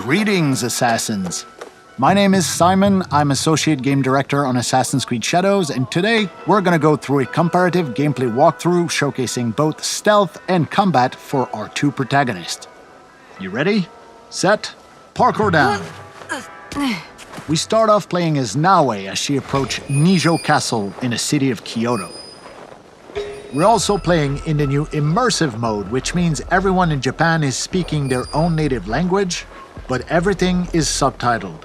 Greetings, Assassins! My name is Simon, I'm Associate Game Director on Assassin's Creed Shadows, and today we're gonna go through a comparative gameplay walkthrough showcasing both stealth and combat for our two protagonists. You ready? Set, parkour down! We start off playing as Naoe as she approaches Nijo Castle in the city of Kyoto. We're also playing in the new immersive mode, which means everyone in Japan is speaking their own native language, but everything is subtitled.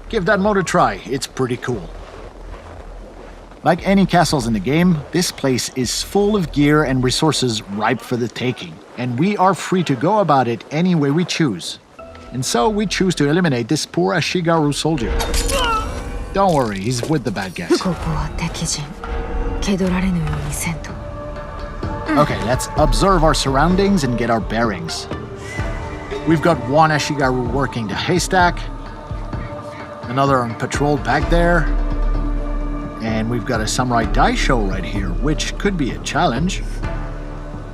Give that mode a try, it's pretty cool. Like any castles in the game, this place is full of gear and resources ripe for the taking, and we are free to go about it any way we choose. And so we choose to eliminate this poor Ashigaru soldier. Don't worry, he's with the bad guys. Okay, let's observe our surroundings and get our bearings. We've got one Ashigaru working the haystack, another on patrol back there, and we've got a samurai daisho right here, which could be a challenge.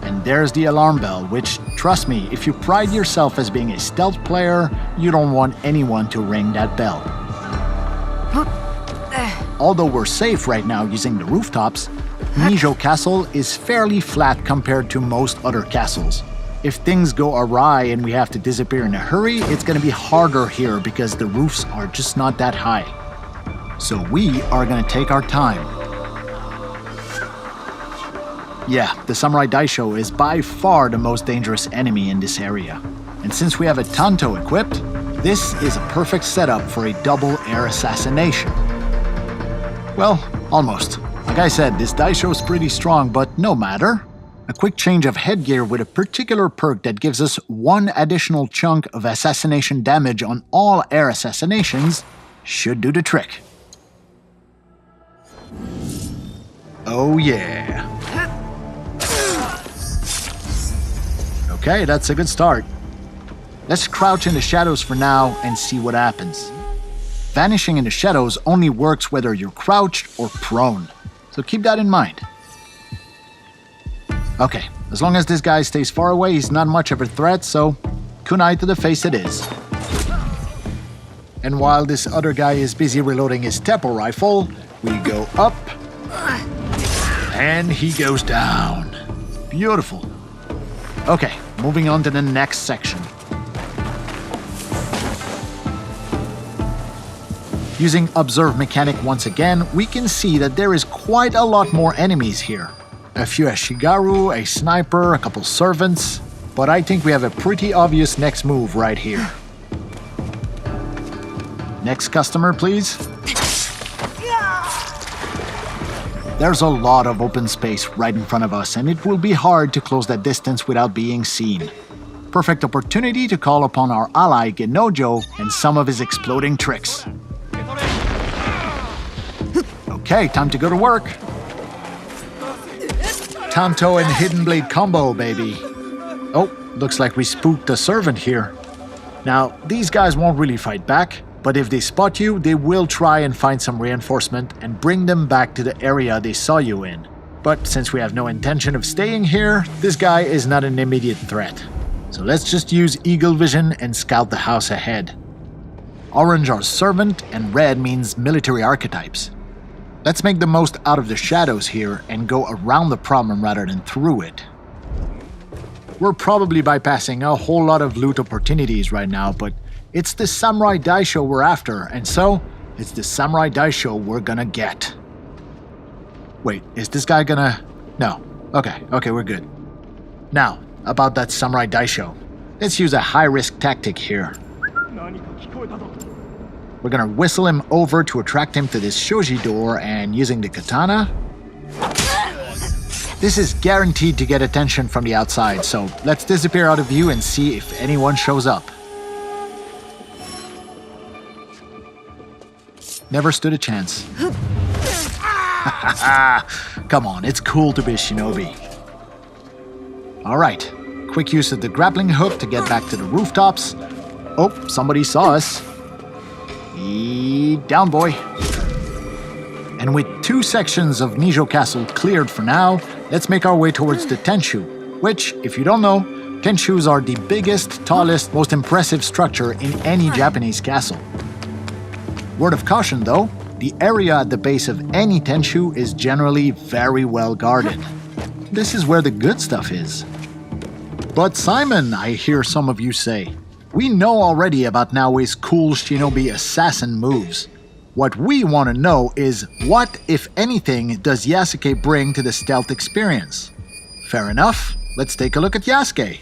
And there's the alarm bell, which, trust me, if you pride yourself as being a stealth player, you don't want anyone to ring that bell. Although we're safe right now using the rooftops, Nijo Castle is fairly flat compared to most other castles. If things go awry and we have to disappear in a hurry, it's gonna be harder here because the roofs are just not that high. So we are gonna take our time. Yeah, the samurai daisho is by far the most dangerous enemy in this area. And since we have a tanto equipped, this is a perfect setup for a double air assassination. Well, almost. Like I said, this daisho is pretty strong, but no matter. A quick change of headgear with a particular perk that gives us one additional chunk of assassination damage on all air assassinations should do the trick. Oh yeah. Okay, that's a good start. Let's crouch in the shadows for now and see what happens. Vanishing in the shadows only works whether you're crouched or prone, so keep that in mind. Okay, as long as this guy stays far away, he's not much of a threat, so kunai to the face it is. And while this other guy is busy reloading his Teppo rifle, we go up, and he goes down. Beautiful. Okay, moving on to the next section. Using Observe Mechanic once again, we can see that there is quite a lot more enemies here. A few Ashigaru, a sniper, a couple servants, but I think we have a pretty obvious next move right here. Next customer, please. There's a lot of open space right in front of us, and it will be hard to close that distance without being seen. Perfect opportunity to call upon our ally Genojo and some of his exploding tricks. Okay, time to go to work. Tanto and Hidden Blade combo, baby. Oh, looks like we spooked the servant here. Now, these guys won't really fight back, but if they spot you, they will try and find some reinforcement and bring them back to the area they saw you in. But since we have no intention of staying here, this guy is not an immediate threat. So let's just use Eagle Vision and scout the house ahead. Orange are servant and red means military archetypes. Let's make the most out of the shadows here and go around the problem rather than through it. We're probably bypassing a whole lot of loot opportunities right now, but it's the samurai daisho we're after, and so it's the samurai daisho we're gonna get. Wait, is this guy gonna... No. Okay, we're good. Now, about that samurai daisho. Let's use a high-risk tactic here. We're gonna whistle him over to attract him to this shoji door, and using the katana... This is guaranteed to get attention from the outside, so let's disappear out of view and see if anyone shows up. Never stood a chance. Come on, it's cool to be a shinobi. Alright, quick use of the grappling hook to get back to the rooftops. Oh, somebody saw us. Down, boy. And with two sections of Nijo Castle cleared for now, let's make our way towards the Tenshu, which, if you don't know, Tenshus are the biggest, tallest, most impressive structure in any Japanese castle. Word of caution though, the area at the base of any Tenshu is generally very well guarded. This is where the good stuff is. But Simon, I hear some of you say, we know already about Naoe's cool shinobi assassin moves. What we want to know is what, if anything, does Yasuke bring to the stealth experience? Fair enough, let's take a look at Yasuke.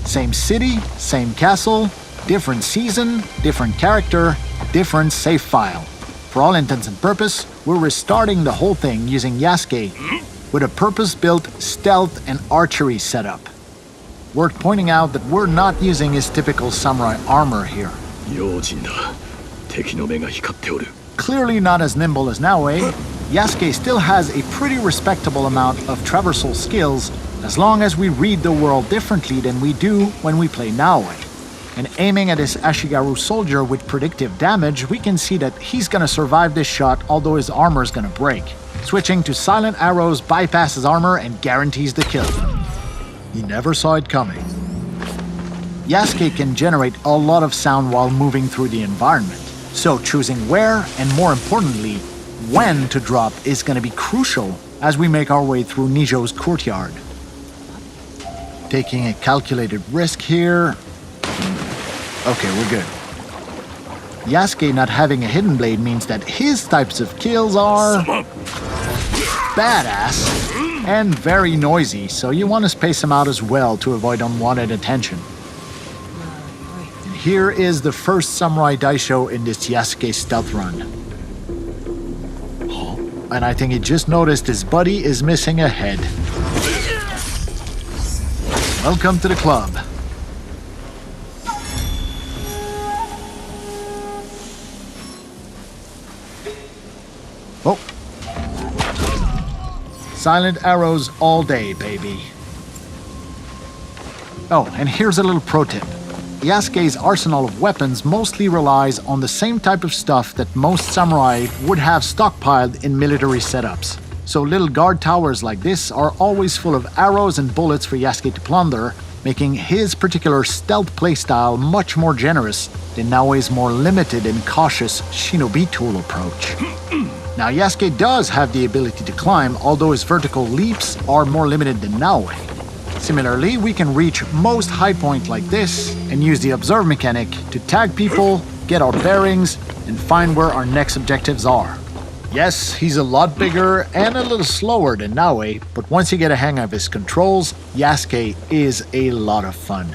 Same city, same castle, different season, different character, different save file. For all intents and purpose, we're restarting the whole thing using Yasuke with a purpose-built stealth and archery setup. Worth pointing out that we're not using his typical samurai armor here. Clearly not as nimble as Naoe, Yasuke still has a pretty respectable amount of traversal skills as long as we read the world differently than we do when we play Naoe. And aiming at his Ashigaru soldier with predictive damage, we can see that he's gonna survive this shot although his armor's gonna break. Switching to silent arrows bypasses armor and guarantees the kill. He never saw it coming. Yasuke can generate a lot of sound while moving through the environment, so choosing where and more importantly, when to drop is gonna be crucial as we make our way through Nijo's courtyard. Taking a calculated risk here. Okay, we're good. Yasuke not having a hidden blade means that his types of kills are badass and very noisy, so you want to space them out as well to avoid unwanted attention. And here is the first Samurai Daisho in this Yasuke stealth run. And I think he just noticed his buddy is missing a head. Welcome to the club. Oh. Silent arrows all day, baby. Oh, and here's a little pro tip. Yasuke's arsenal of weapons mostly relies on the same type of stuff that most samurai would have stockpiled in military setups. So little guard towers like this are always full of arrows and bullets for Yasuke to plunder, making his particular stealth playstyle much more generous than Naoe's more limited and cautious shinobi tool approach. Now Yasuke does have the ability to climb, although his vertical leaps are more limited than Naoe. Similarly, we can reach most high points like this and use the observe mechanic to tag people, get our bearings, and find where our next objectives are. Yes, he's a lot bigger and a little slower than Naoe, but once you get a hang of his controls, Yasuke is a lot of fun.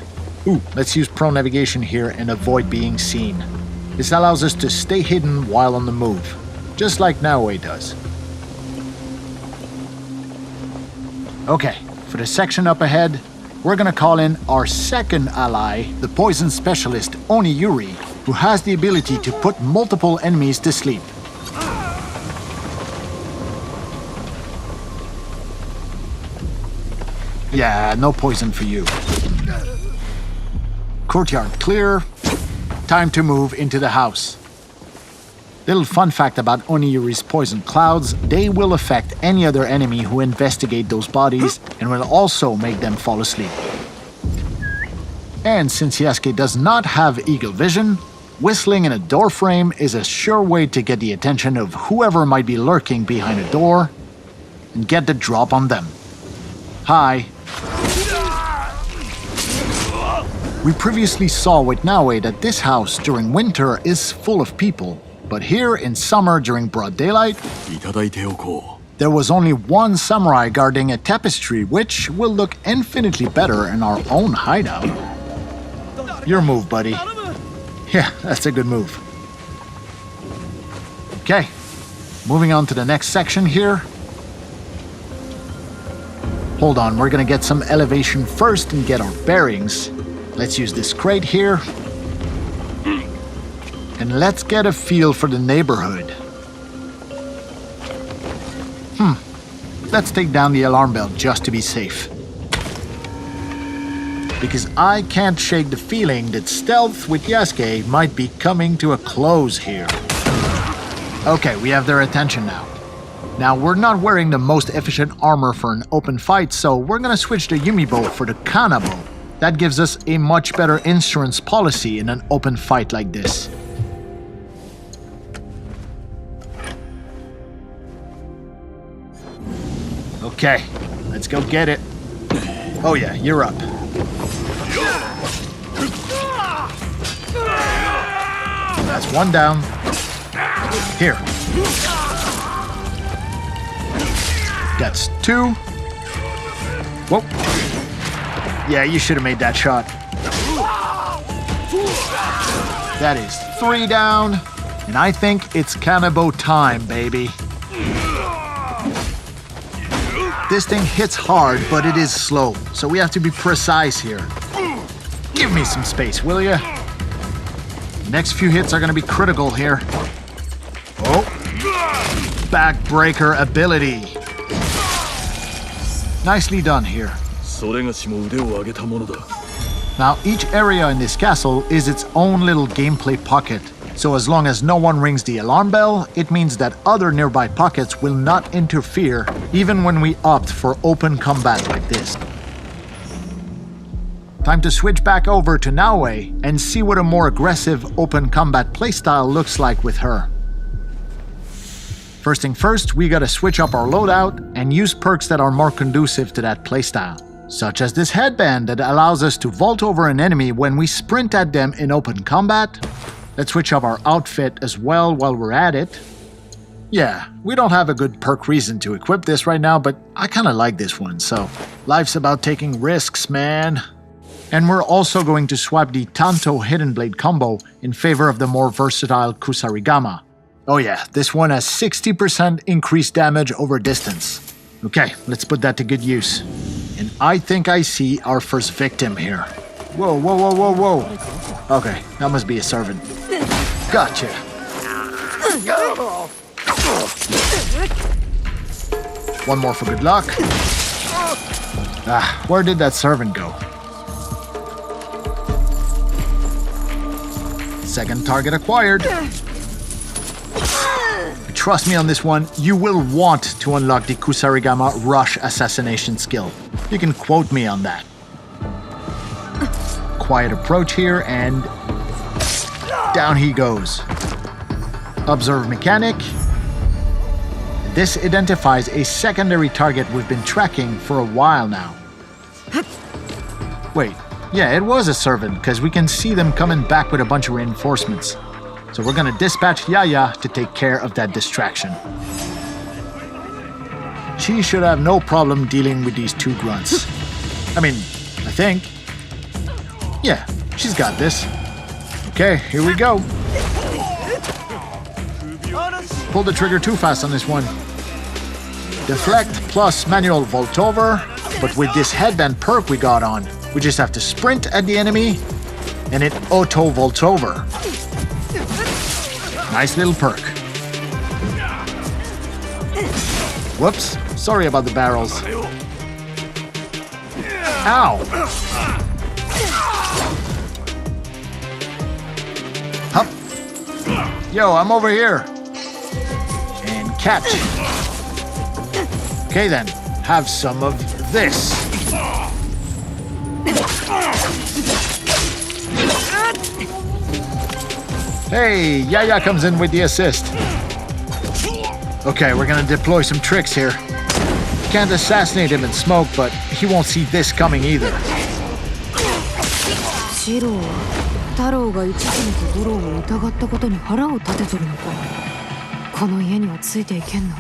Ooh, let's use pro navigation here and avoid being seen. This allows us to stay hidden while on the move, just like Naoe does. Okay, for the section up ahead, we're gonna call in our second ally, the poison specialist Oniyuri, who has the ability to put multiple enemies to sleep. Yeah, no poison for you. Courtyard clear. Time to move into the house. Little fun fact about Oniyuri's poison clouds, they will affect any other enemy who investigate those bodies and will also make them fall asleep. And since Yasuke does not have eagle vision, whistling in a door frame is a sure way to get the attention of whoever might be lurking behind a door and get the drop on them. Hi. We previously saw with Naoe that this house during winter is full of people, but here in summer during broad daylight, there was only one samurai guarding a tapestry, which will look infinitely better in our own hideout. Your move, buddy. Yeah, that's a good move. Okay, moving on to the next section here. Hold on, we're gonna get some elevation first and get our bearings. Let's use this crate here. And let's get a feel for the neighborhood. Let's take down the alarm bell just to be safe. Because I can't shake the feeling that stealth with Yasuke might be coming to a close here. Okay, we have their attention now. Now, we're not wearing the most efficient armor for an open fight, so we're gonna switch the Yumi bow for the Kana bow. That gives us a much better insurance policy in an open fight like this. Okay, let's go get it. Oh yeah, you're up. That's one down. Here. That's two. Whoa. Yeah, you should have made that shot. That is three down. And I think it's cannibal time, baby. This thing hits hard, but it is slow, so we have to be precise here. Give me some space, will ya? Next few hits are gonna be critical here. Oh. Backbreaker ability. Nicely done here. Now, each area in this castle is its own little gameplay pocket. So as long as no one rings the alarm bell, it means that other nearby pockets will not interfere, even when we opt for open combat like this. Time to switch back over to Naoe and see what a more aggressive open combat playstyle looks like with her. First thing first, we gotta switch up our loadout and use perks that are more conducive to that playstyle, such as this headband that allows us to vault over an enemy when we sprint at them in open combat. Let's switch up our outfit as well while we're at it. Yeah, we don't have a good perk reason to equip this right now, but I kinda like this one, so life's about taking risks, man. And we're also going to swap the Tanto Hidden Blade combo in favor of the more versatile Kusarigama. Oh yeah, this one has 60% increased damage over distance. Okay, let's put that to good use. And I think I see our first victim here. Whoa, whoa, whoa, whoa, whoa. Okay, that must be a servant. Gotcha. One more for good luck. Ah, where did that servant go? Second target acquired. Trust me on this one, you will want to unlock the Kusarigama Rush Assassination skill. You can quote me on that. Quiet approach here, and down he goes. Observe mechanic. This identifies a secondary target we've been tracking for a while now. Wait, yeah, it was a servant, because we can see them coming back with a bunch of reinforcements. So we're gonna dispatch Yaya to take care of that distraction. She should have no problem dealing with these two grunts. I mean, I think. Yeah, she's got this. Okay, here we go. Pull the trigger too fast on this one. Deflect plus manual vault over, but with this headband perk we got on, we just have to sprint at the enemy and it auto vaults over. Nice little perk. Whoops, sorry about the barrels. Ow! Hup! Yo, I'm over here. And catch. Okay then, have some of this. Hey, Yaya comes in with the assist. Okay, we're gonna deploy some tricks here. Can't assassinate him in smoke, but he won't see this coming either.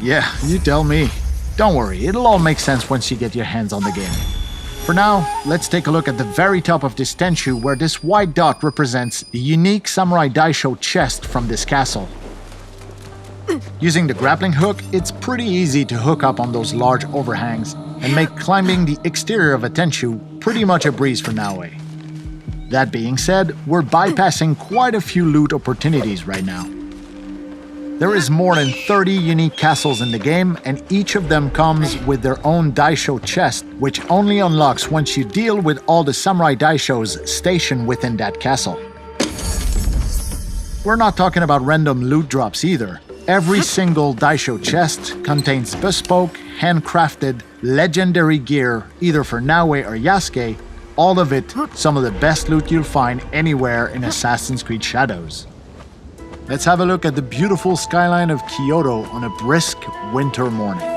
Yeah, you tell me. Don't worry, it'll all make sense once you get your hands on the game. For now, let's take a look at the very top of this Tenchu where this white dot represents the unique Samurai Daisho chest from this castle. Using the grappling hook, it's pretty easy to hook up on those large overhangs and make climbing the exterior of a Tenchu pretty much a breeze for Naoe. That being said, we're bypassing quite a few loot opportunities right now. There is more than 30 unique castles in the game, and each of them comes with their own Daisho chest, which only unlocks once you deal with all the Samurai Daishos stationed within that castle. We're not talking about random loot drops either. Every single Daisho chest contains bespoke, handcrafted, legendary gear, either for Naoe or Yasuke, all of it some of the best loot you'll find anywhere in Assassin's Creed Shadows. Let's have a look at the beautiful skyline of Kyoto on a brisk winter morning.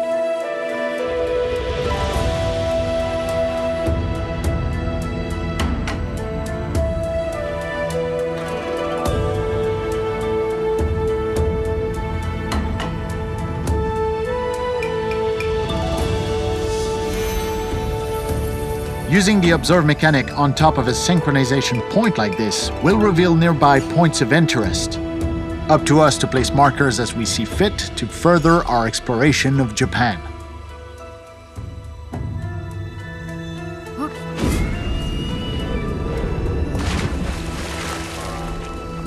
Using the observe mechanic on top of a synchronization point like this will reveal nearby points of interest. Up to us to place markers as we see fit to further our exploration of Japan.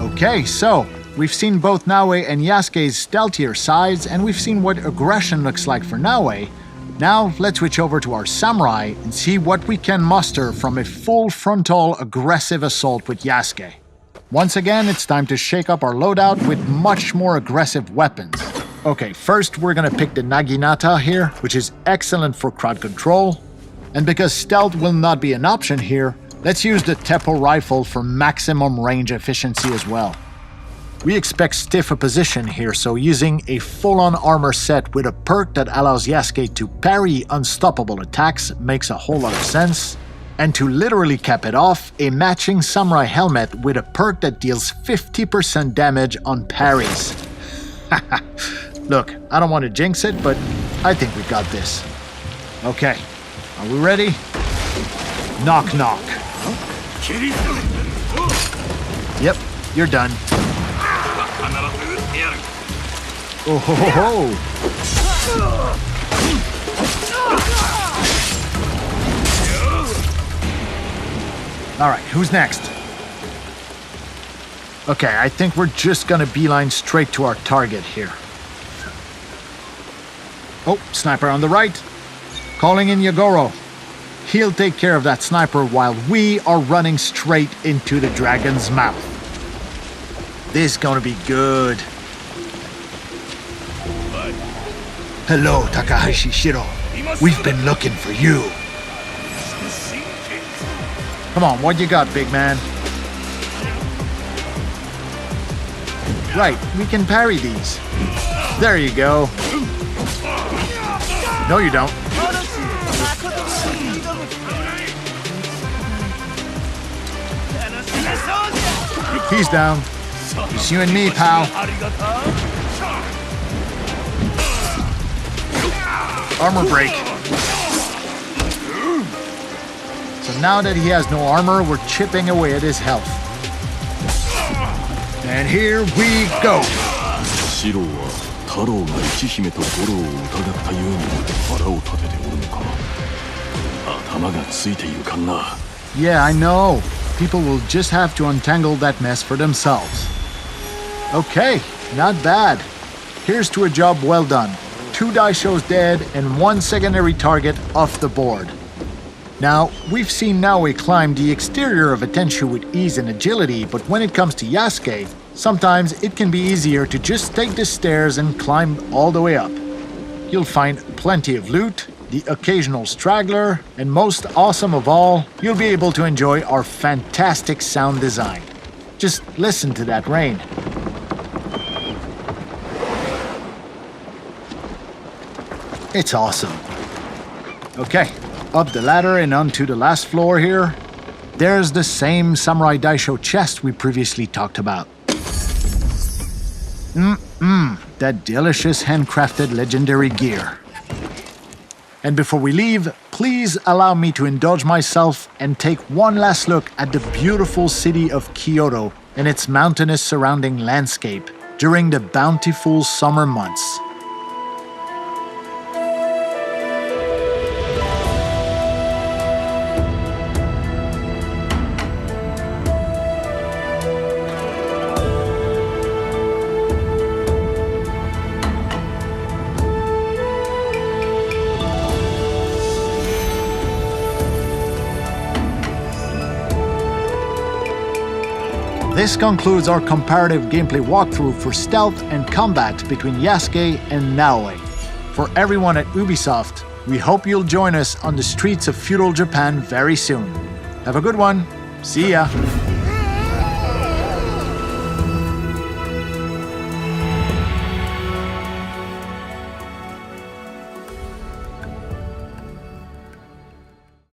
Okay, so we've seen both Naoe and Yasuke's stealthier sides, and we've seen what aggression looks like for Naoe. Now, let's switch over to our samurai and see what we can muster from a full frontal aggressive assault with Yasuke. Once again, it's time to shake up our loadout with much more aggressive weapons. Okay, first we're gonna pick the Naginata here, which is excellent for crowd control. And because stealth will not be an option here, let's use the Teppo rifle for maximum range efficiency as well. We expect stiff opposition here, so using a full-on armor set with a perk that allows Yasuke to parry unstoppable attacks makes a whole lot of sense. And to literally cap it off, a matching samurai helmet with a perk that deals 50% damage on parries. Look, I don't want to jinx it, but I think we got this. Okay, are we ready? Knock knock. Yep, you're done. Oh ho ho ho! Alright, who's next? Okay, I think we're just gonna beeline straight to our target here. Oh, sniper on the right. Calling in Yagoro. He'll take care of that sniper while we are running straight into the dragon's mouth. This is gonna be good. Hello, Takahashi Shiro. We've been looking for you. Come on, what you got, big man? Right, we can parry these. There you go. No, you don't. He's down. It's you and me, pal. Armor break. So now that he has no armor, we're chipping away at his health. And here we go. Yeah, I know. People will just have to untangle that mess for themselves. Okay, not bad. Here's to a job well done. 2 Daishos dead and 1 secondary target off the board. Now, we've seen Naoe climb the exterior of a Tenshu with ease and agility, but when it comes to Yasuke, sometimes it can be easier to just take the stairs and climb all the way up. You'll find plenty of loot, the occasional straggler, and most awesome of all, you'll be able to enjoy our fantastic sound design. Just listen to that rain. It's awesome. Okay, up the ladder and onto the last floor here. There's the same Samurai Daisho chest we previously talked about. That delicious handcrafted legendary gear. And before we leave, please allow me to indulge myself and take one last look at the beautiful city of Kyoto and its mountainous surrounding landscape during the bountiful summer months. This concludes our comparative gameplay walkthrough for stealth and combat between Yasuke and Naoe. For everyone at Ubisoft, we hope you'll join us on the streets of feudal Japan very soon. Have a good one. See ya!